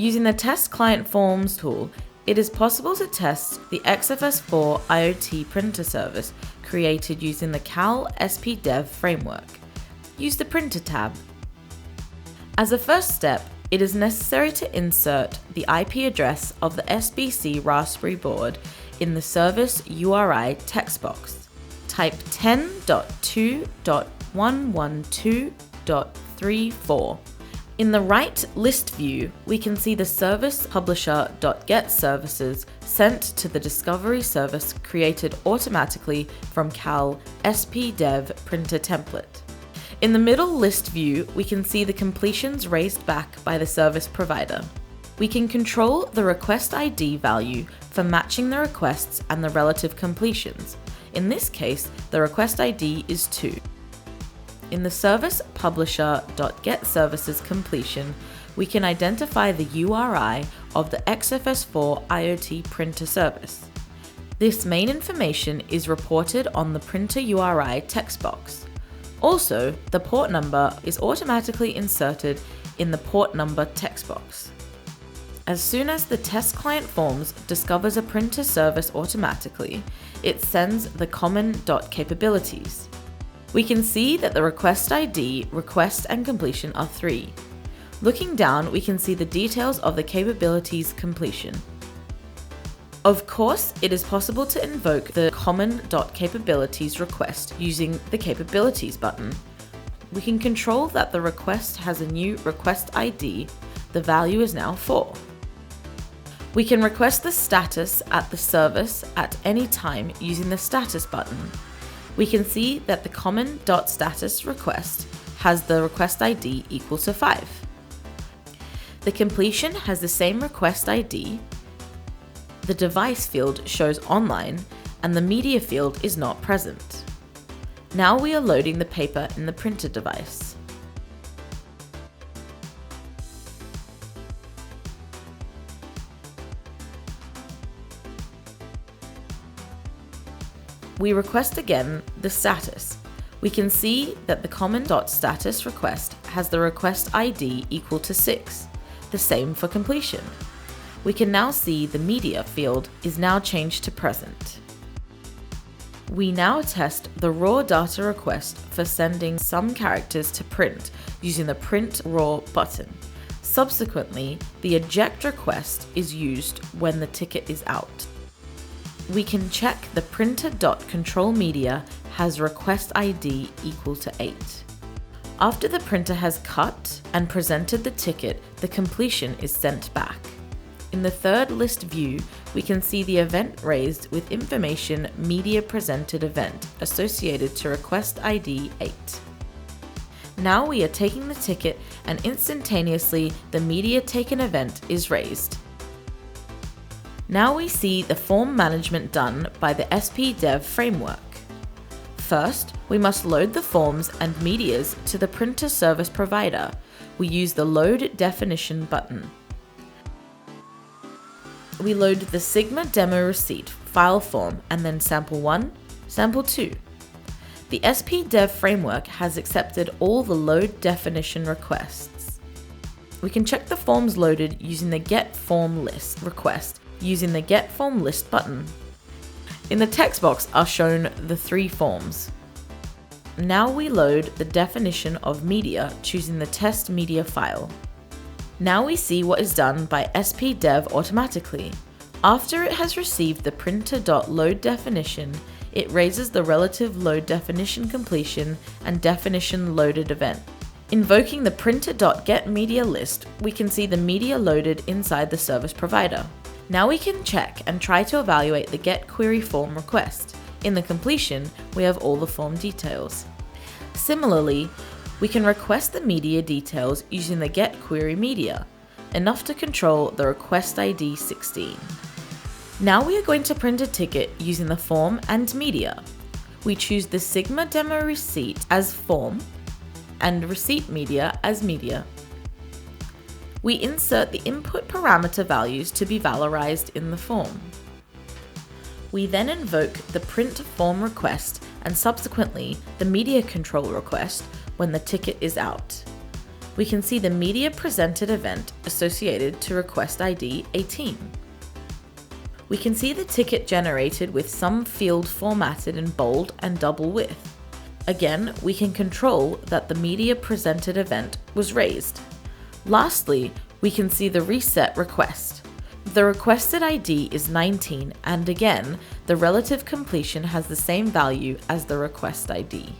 Using the Test Client Forms tool, it is possible to test the XFS4IoT printer service created using the KAL SP-Dev framework. Use the Printer tab. As a first step, it is necessary to insert the IP address of the SBC Raspberry board in the service URI text box. Type 10.2.112.34. In the right list view, we can see the service publisher.get services sent to the discovery service created automatically from KAL SP-Dev printer template. In the middle list view, we can see the completions raised back by the service provider. We can control the request ID value for matching the requests and the relative completions. In this case, the request ID is 2. In the service publisher.get services completion, we can identify the URI of the XFS4IoT printer service. This main information is reported on the printer URI text box. Also, the port number is automatically inserted in the port number text box. As soon as the Test Client Forms discovers a printer service automatically, it sends the common.capabilities. We can see that the request ID, request and completion are 3. Looking down, we can see the details of the capabilities completion. Of course, it is possible to invoke the common.capabilities request using the capabilities button. We can control that the request has a new request ID. The value is now 4. We can request the status at the service at any time using the status button. We can see that the common.status request has the request ID equal to 5. The completion has the same request ID. The device field shows online and the media field is not present. Now we are loading the paper in the printer device. We request again the status. We can see that the common.status request has the request ID equal to 6, the same for completion. We can now see the media field is now changed to present. We now test the raw data request for sending some characters to print using the Print Raw button. Subsequently, the eject request is used when the ticket is out. We can check the printer.controlMedia has request ID equal to 8. After the printer has cut and presented the ticket, the completion is sent back. In the third list view, we can see the event raised with information media presented event associated to request ID 8. Now we are taking the ticket and instantaneously the media taken event is raised. Now we see the form management done by the SP-Dev framework. First, we must load the forms and medias to the printer service provider. We use the Load Definition button. We load the Sigma demo receipt file form and then sample 1, sample 2. The SP-Dev framework has accepted all the load definition requests. We can check the forms loaded using the Get Form List request using the Get Form List button. In the text box are shown the 3 forms. Now we load the definition of media choosing the test media file. Now we see what is done by SP-Dev automatically. After it has received the printer.load definition, it raises the relative load definition completion and definition loaded event. Invoking the printer.getMedia list, we can see the media loaded inside the service provider. Now we can check and try to evaluate the Get Query Form request. In the completion, we have all the form details. Similarly, we can request the media details using the Get Query Media, enough to control the request ID 16. Now we are going to print a ticket using the form and media. We choose the Sigma demo receipt as form and receipt media as media. We insert the input parameter values to be valorized in the form. We then invoke the print form request and subsequently the media control request when the ticket is out. we can see the media presented event associated to request ID 18. We can see the ticket generated with some field formatted in bold and double width. Again, we can control that the media presented event was raised. Lastly, we can see the reset request. The requested ID is 19, and again, the relative completion has the same value as the request ID.